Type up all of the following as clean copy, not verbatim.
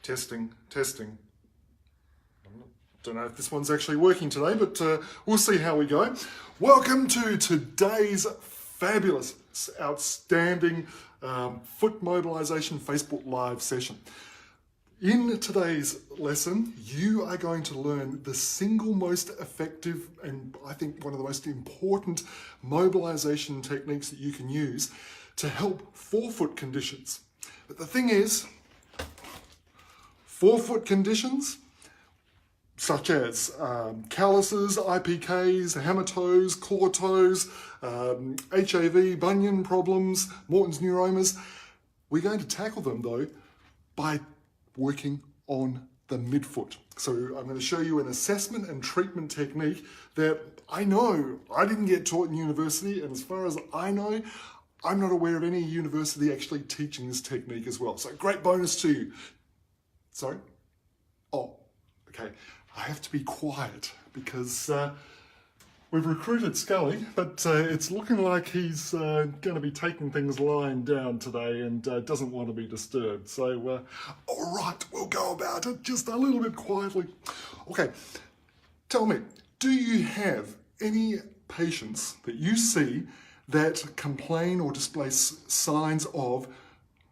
Testing. Don't know if this one's actually working today, but we'll see how we go. Welcome to today's fabulous, outstanding foot mobilization Facebook Live session. In today's lesson, you are going to learn the single most effective and I think one of the most important mobilization techniques that you can use to help forefoot conditions. But the thing is, forefoot conditions such as calluses, IPKs, hammer toes, claw toes, HAV, bunion problems, Morton's neuromas. We're going to tackle them though by working on the midfoot. So I'm going to show you an assessment and treatment technique that I know I didn't get taught in university, and as far as I know, I'm not aware of any university actually teaching this technique as well. So great bonus to you. Sorry? Oh, okay. I have to be quiet because we've recruited Scully, but it's looking like he's going to be taking things lying down today and doesn't want to be disturbed. So, all right, we'll go about it just a little bit quietly. Okay, tell me, do you have any patients that you see that complain or display signs of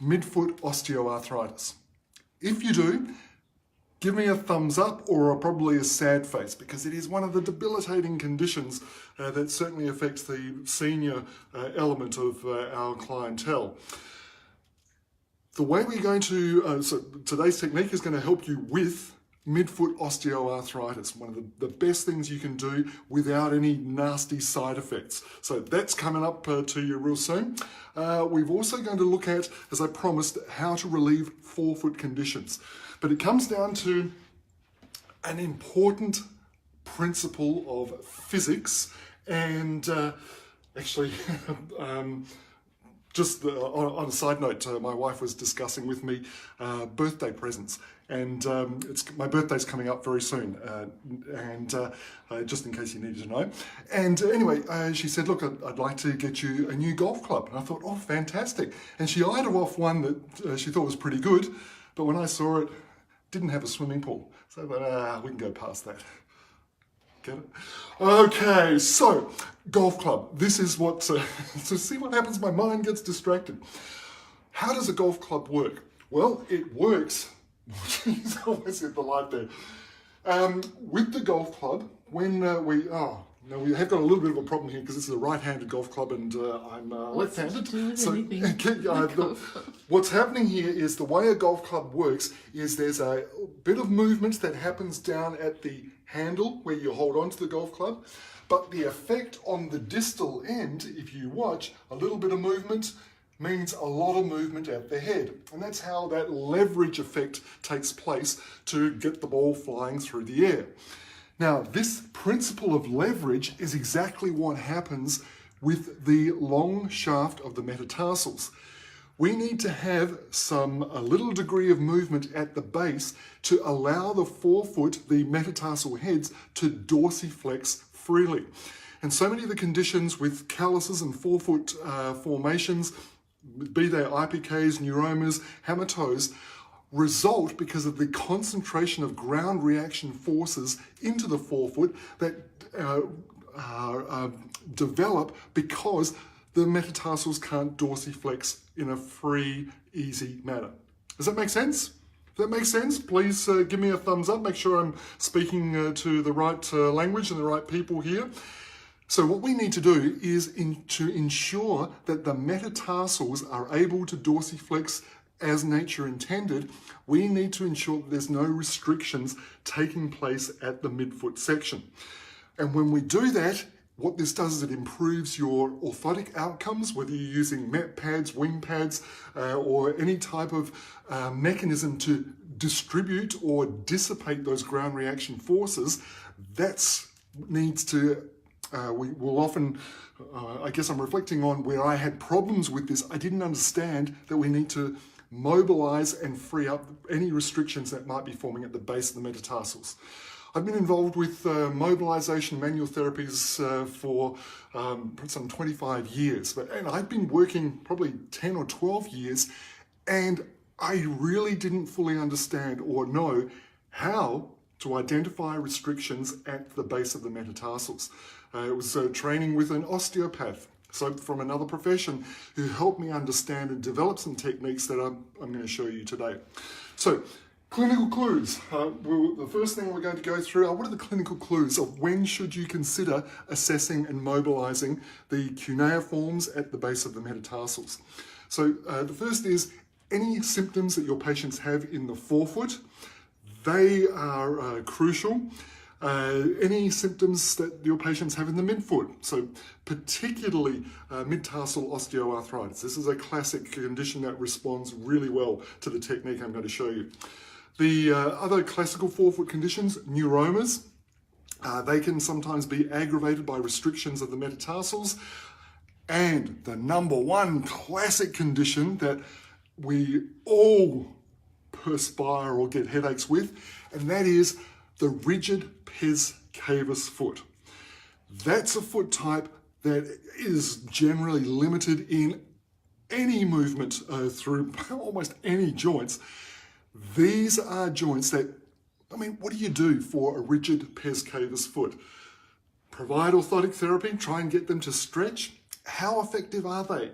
midfoot osteoarthritis? If you do, give me a thumbs up or probably a sad face, because it is one of the debilitating conditions that certainly affects the senior element of our clientele. The way we're going to, so today's technique is going to help you with midfoot osteoarthritis, one of the best things you can do without any nasty side effects. So that's coming up to you real soon. We're also going to look at, as I promised, how to relieve forefoot conditions. But it comes down to an important principle of physics and actually just on a side note, my wife was discussing with me birthday presents, and my birthday's coming up very soon, and just in case you needed to know. And anyway, she said, look, I'd like to get you a new golf club. And I thought, oh, fantastic. And she eyed off one that she thought was pretty good, but when I saw it, didn't have a swimming pool. So I thought, we can go past that. Get it? Okay, so golf club. This is what, so see what happens, my mind gets distracted. How does a golf club work? Well, it works, geez, I almost hit the light there. With the golf club, when we have got a little bit of a problem here because this is a right-handed golf club and I'm left-handed. So what's happening here is the way a golf club works is there's a bit of movement that happens down at the handle where you hold on to the golf club, but the effect on the distal end, if you watch, a little bit of movement means a lot of movement at the head. And that's how that leverage effect takes place to get the ball flying through the air. Now, this principle of leverage is exactly what happens with the long shaft of the metatarsals. We need to have a little degree of movement at the base to allow the forefoot, the metatarsal heads, to dorsiflex freely. And so many of the conditions with calluses and forefoot formations, be they IPKs, neuromas, hammer toes, result because of the concentration of ground reaction forces into the forefoot that develop because the metatarsals can't dorsiflex in a free, easy manner. Does that make sense? If that makes sense, please give me a thumbs up. Make sure I'm speaking to the right language and the right people here. So what we need to do is to ensure that the metatarsals are able to dorsiflex as nature intended. We need to ensure that there's no restrictions taking place at the midfoot section. And when we do that, what this does is it improves your orthotic outcomes, whether you're using met pads, wing pads, or any type of mechanism to distribute or dissipate those ground reaction forces. That's needs to, we will often, I guess I'm reflecting on where I had problems with this. I didn't understand that we need to mobilize and free up any restrictions that might be forming at the base of the metatarsals. I've been involved with mobilization manual therapies for some 25 years, and I've been working probably 10 or 12 years, and I really didn't fully understand or know how to identify restrictions at the base of the metatarsals. It was training with an osteopath, so from another profession, who helped me understand and develop some techniques that I'm going to show you today. So, clinical clues. The first thing we're going to go through are what are the clinical clues of when should you consider assessing and mobilizing the cuneiforms at the base of the metatarsals. So the first is any symptoms that your patients have in the forefoot. They are crucial. Any symptoms that your patients have in the midfoot, so particularly midtarsal osteoarthritis. This is a classic condition that responds really well to the technique I'm going to show you. The other classical forefoot conditions, neuromas, they can sometimes be aggravated by restrictions of the metatarsals. And the number one classic condition that we all perspire or get headaches with, and that is the rigid pes cavus foot. That's a foot type that is generally limited in any movement through almost any joints. These are joints that, what do you do for a rigid pes cavus foot? Provide orthotic therapy, try and get them to stretch. How effective are they?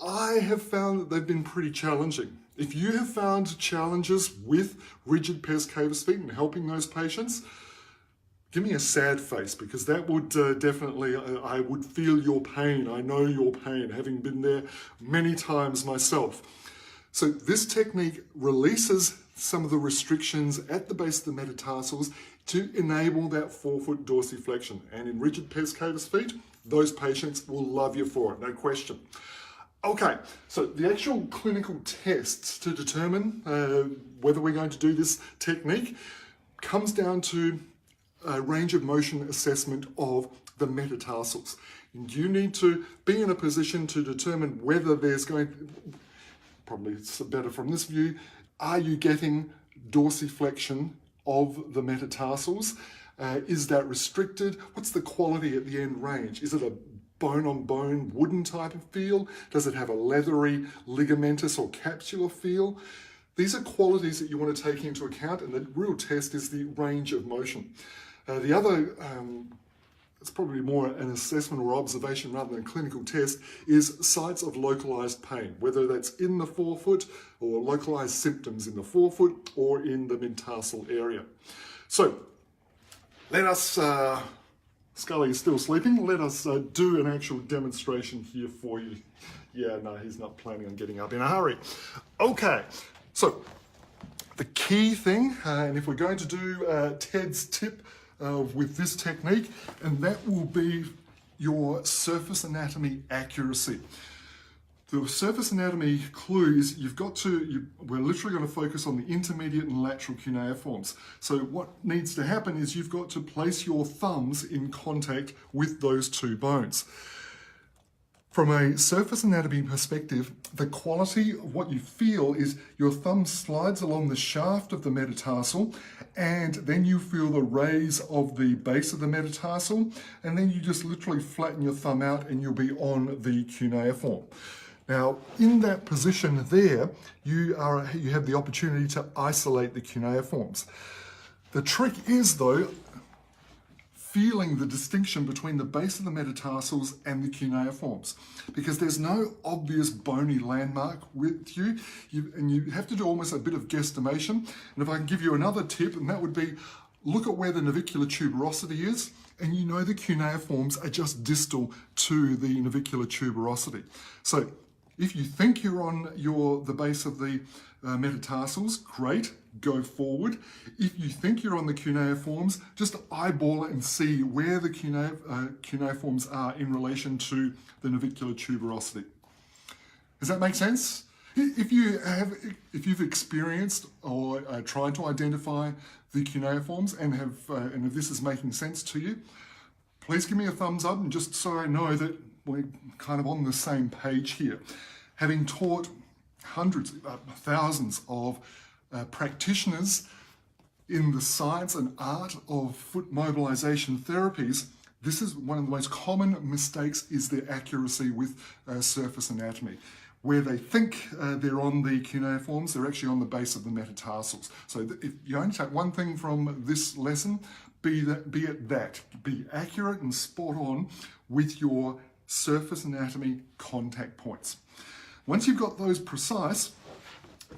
I have found that they've been pretty challenging. If you have found challenges with rigid pes cavus feet and helping those patients, give me a sad face, because that would definitely, I would feel your pain. I know your pain, having been there many times myself. So this technique releases some of the restrictions at the base of the metatarsals to enable that forefoot dorsiflexion. And in rigid pes cavus feet, those patients will love you for it, no question. Okay, so the actual clinical tests to determine whether we're going to do this technique comes down to a range of motion assessment of the metatarsals. And you need to be in a position to determine whether there's probably it's better from this view, are you getting dorsiflexion of the metatarsals? Is that restricted? What's the quality at the end range? Is it a bone-on-bone wooden type of feel? Does it have a leathery ligamentous or capsular feel? These are qualities that you want to take into account, and the real test is the range of motion. The other, it's probably more an assessment or observation rather than a clinical test, is sites of localized pain, whether that's in the forefoot or localized symptoms in the forefoot or in the midtarsal area. So let us, Scully is still sleeping, let us do an actual demonstration here for you. Yeah, no, he's not planning on getting up in a hurry. Okay, so the key thing, and if we're going to do Ted's tip with this technique, and that will be your surface anatomy accuracy. The surface anatomy clues, we're literally going to focus on the intermediate and lateral cuneiforms. So what needs to happen is you've got to place your thumbs in contact with those two bones. From a surface anatomy perspective, the quality of what you feel is your thumb slides along the shaft of the metatarsal, and then you feel the raise of the base of the metatarsal, and then you just literally flatten your thumb out and you'll be on the cuneiform. Now, in that position there, you have the opportunity to isolate the cuneiforms. The trick is, though, feeling the distinction between the base of the metatarsals and the cuneiforms, because there's no obvious bony landmark with you, and you have to do almost a bit of guesstimation. And if I can give you another tip, and that would be, look at where the navicular tuberosity is, and you know the cuneiforms are just distal to the navicular tuberosity. So if you think you're on the base of the metatarsals, great, go forward. If you think you're on the cuneiforms, just eyeball it and see where the cuneiforms are in relation to the navicular tuberosity. Does that make sense? If you've experienced or tried to identify the cuneiforms and if this is making sense to you, please give me a thumbs up, and just so I know that we're kind of on the same page here. Having taught hundreds, thousands of practitioners in the science and art of foot mobilization therapies, this is one of the most common mistakes, is the accuracy with surface anatomy. where they think they're on the cuneiforms, they're actually on the base of the metatarsals. So if you only take one thing from this lesson, be accurate and spot on with your surface anatomy contact points. Once you've got those precise,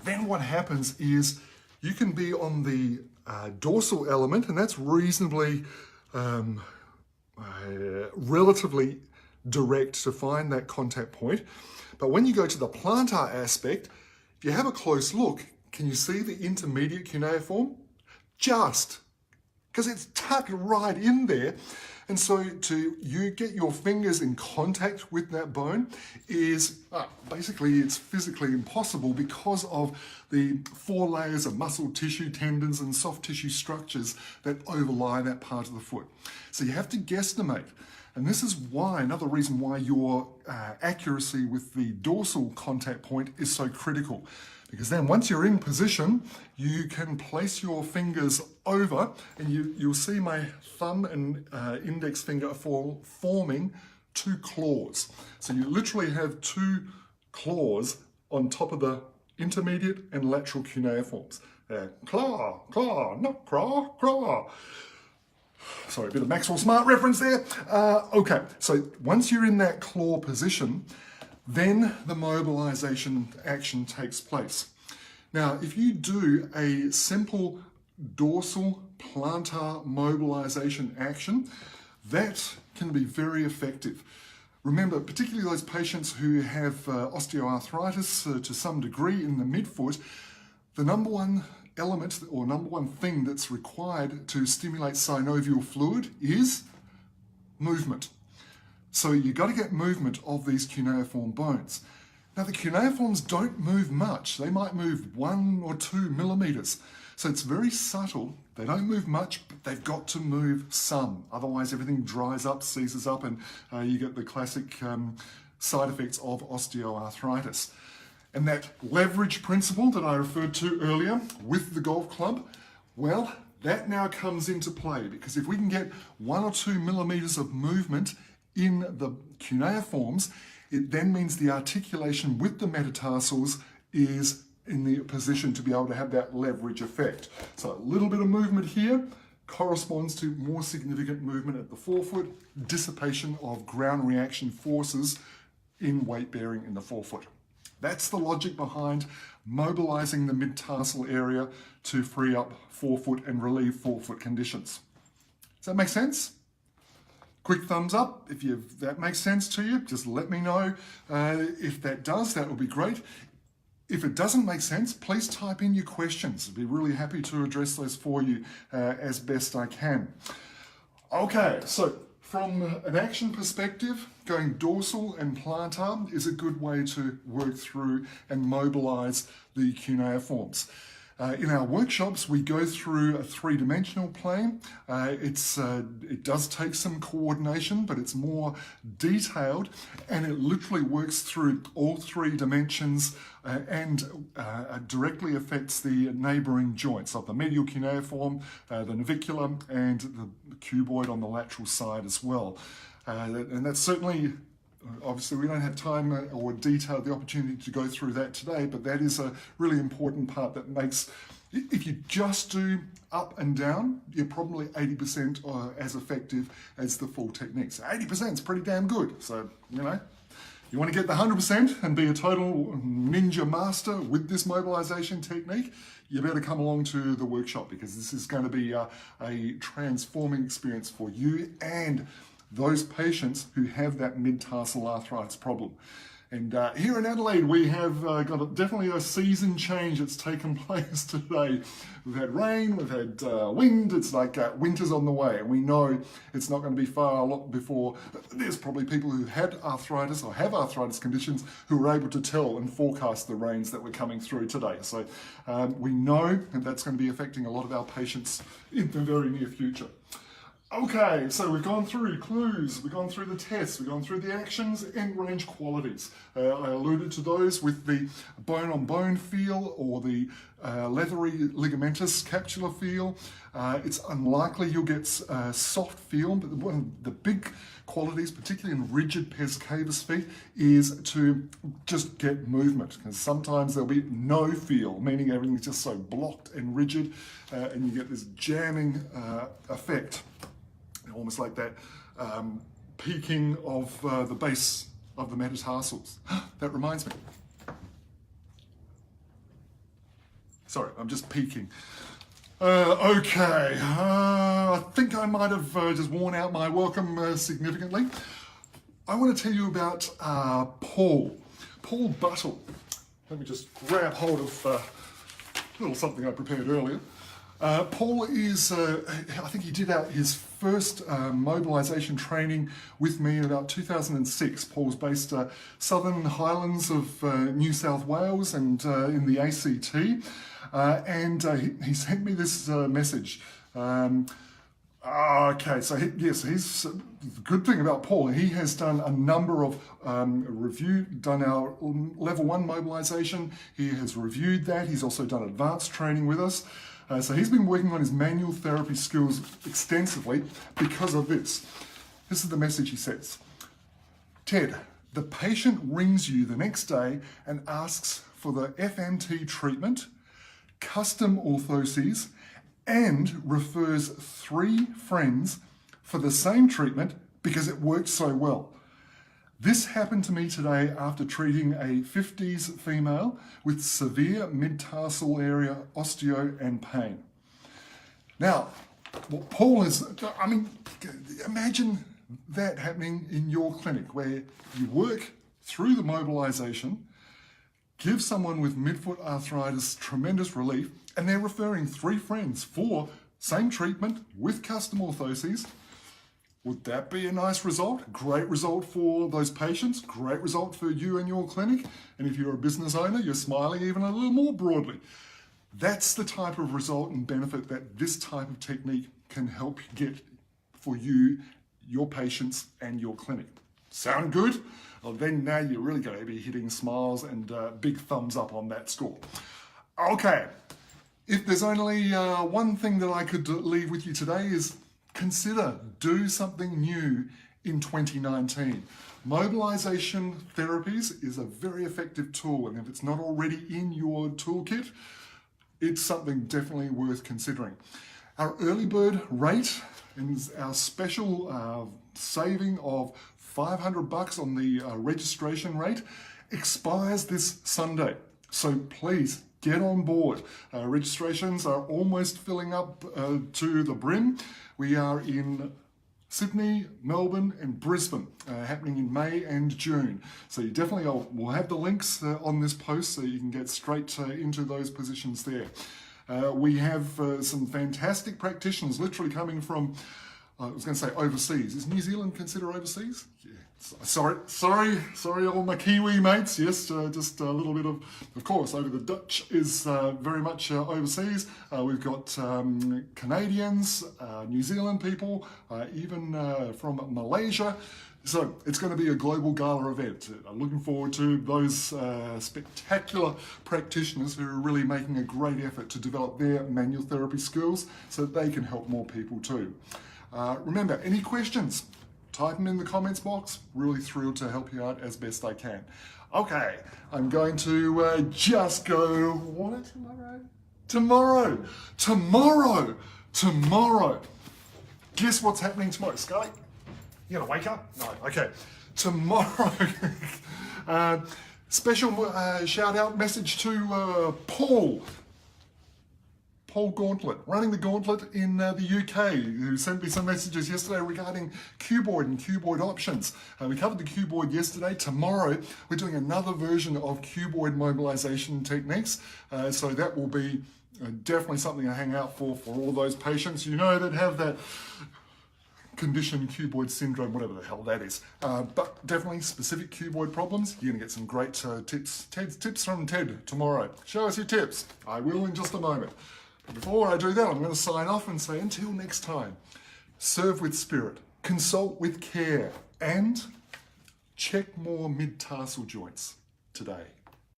then what happens is you can be on the dorsal element, and that's reasonably relatively direct to find that contact point. But when you go to the plantar aspect, if you have a close look, can you see the intermediate cuneiform? Just because it's tucked right in there. And so you get your fingers in contact with that bone is basically it's physically impossible because of the 4 layers of muscle tissue, tendons and soft tissue structures that overlie that part of the foot. So you have to guesstimate. And this is why, another reason why your accuracy with the dorsal contact point is so critical. Because then once you're in position, you can place your fingers over, and you'll see my thumb and index finger forming 2 claws. So you literally have 2 claws on top of the intermediate and lateral cuneiforms. Claw, claw, not craw, craw. Sorry, a bit of Maxwell Smart reference there. Okay, so once you're in that claw position, then the mobilization action takes place. Now, if you do a simple dorsal plantar mobilization action, that can be very effective. Remember, particularly those patients who have osteoarthritis to some degree in the midfoot, the number one element or number one thing that's required to stimulate synovial fluid is movement. So you've got to get movement of these cuneiform bones. Now the cuneiforms don't move much. They might move 1 or 2 millimeters. So it's very subtle. They don't move much, but they've got to move some. Otherwise everything dries up, seizes up, and you get the classic side effects of osteoarthritis. And that leverage principle that I referred to earlier with the golf club, well, that now comes into play, because if we can get 1 or 2 millimeters of movement in the cuneiforms, it then means the articulation with the metatarsals is in the position to be able to have that leverage effect. So a little bit of movement here corresponds to more significant movement at the forefoot, dissipation of ground reaction forces in weight bearing in the forefoot. That's the logic behind mobilizing the midtarsal area to free up forefoot and relieve forefoot conditions. Does that make sense? Quick thumbs up if that makes sense to you. Just let me know if that does. That would be great. If it doesn't make sense, please type in your questions. I'd be really happy to address those for you as best I can. Okay, so from an action perspective, going dorsal and plantar is a good way to work through and mobilize the cuneiforms. In our workshops, we go through a 3-dimensional plane. It does take some coordination, but it's more detailed, and it literally works through all 3 dimensions and directly affects the neighboring joints of the medial cuneiform, the navicular, and the cuboid on the lateral side as well. And that's certainly, obviously we don't have time or the opportunity to go through that today, but that is a really important part that makes, if you just do up and down, you're probably 80% as effective as the full technique. So 80% is pretty damn good. So, you want to get the 100% and be a total ninja master with this mobilization technique, you better come along to the workshop, because this is going to be a transforming experience for you and those patients who have that midtarsal arthritis problem. And here in Adelaide, we have got definitely a season change that's taken place today. We've had rain, we've had wind. It's like winter's on the way, and we know it's not going to be far a lot before. There's probably people who had arthritis or have arthritis conditions who are able to tell and forecast the rains that were coming through today. So we know that that's going to be affecting a lot of our patients in the very near future. Okay, so we've gone through clues, we've gone through the tests, we've gone through the actions, end range qualities. I alluded to those with the bone-on-bone feel or the leathery ligamentous capsular feel. It's unlikely you'll get soft feel, but one of the big qualities, particularly in rigid pes cavus feet, is to just get movement, because sometimes there'll be no feel, meaning everything's just so blocked and rigid, and you get this jamming effect. Almost like that peaking of the base of the metatarsals. That reminds me. Sorry, I'm just peeking. Okay, I think I might have just worn out my welcome significantly. I want to tell you about Paul Buttle. Let me just grab hold of a little something I prepared earlier. Paul is, I think he did out his first mobilisation training with me in about 2006. Paul's based Southern Highlands of New South Wales and in the ACT. He sent me this message. Okay, so he's the good thing about Paul. He has done a number of done our level 1 mobilisation. He has reviewed that. He's also done advanced training with us. So he's been working on his manual therapy skills extensively because of this. This is the message he says. Ted, the patient rings you the next day and asks for the FMT treatment, custom orthoses, and refers 3 friends for the same treatment because it worked so well. This happened to me today after treating a 50s female with severe midtarsal area osteo and pain. Now, what Paul is, I mean, imagine that happening in your clinic where you work through the mobilisation, give someone with midfoot arthritis tremendous relief, and they're referring 3 friends for same treatment with custom orthoses. Would that be a nice result? Great result for those patients, great result for you and your clinic. And if you're a business owner, you're smiling even a little more broadly. That's the type of result and benefit that this type of technique can help get for you, your patients, and your clinic. Sound good? Well, then now you're really going to be hitting smiles and big thumbs up on that score. Okay, if there's only one thing that I could leave with you today is consider, do something new in 2019. Mobilisation therapies is a very effective tool, and if it's not already in your toolkit, it's something definitely worth considering. Our early bird rate and our special saving of $500 on the registration rate expires this Sunday. So please get on board. Registrations are almost filling up to the brim. We are in Sydney, Melbourne and Brisbane, happening in May and June. So you definitely will have the links on this post so you can get straight into those positions there. We have some fantastic practitioners literally coming from, I was going to say overseas. Is New Zealand considered overseas? Yeah. Sorry, all my Kiwi mates. Yes, just a little bit of course, over the Dutch is very much overseas. We've got Canadians, New Zealand people, even from Malaysia. So it's going to be a global gala event. I'm looking forward to those spectacular practitioners who are really making a great effort to develop their manual therapy skills so that they can help more people too. Remember, any questions? Type them in the comments box. Really thrilled to help you out as best I can. Okay, I'm going to just go, what? Tomorrow. Guess what's happening tomorrow, Sky? You gonna wake up? No, okay. Tomorrow, special shout out message to Paul Gauntlet, running the gauntlet in the UK, who sent me some messages yesterday regarding cuboid and cuboid options. We covered the cuboid yesterday. Tomorrow, we're doing another version of cuboid mobilisation techniques. So that will be definitely something to hang out for all those patients, you know, that have that condition, cuboid syndrome, whatever the hell that is. But definitely specific cuboid problems, you're gonna get some great tips from Ted tomorrow. Show us your tips. I will in just a moment. Before I do that, I'm going to sign off and say until next time, serve with spirit, consult with care, and check more mid-tarsal joints today.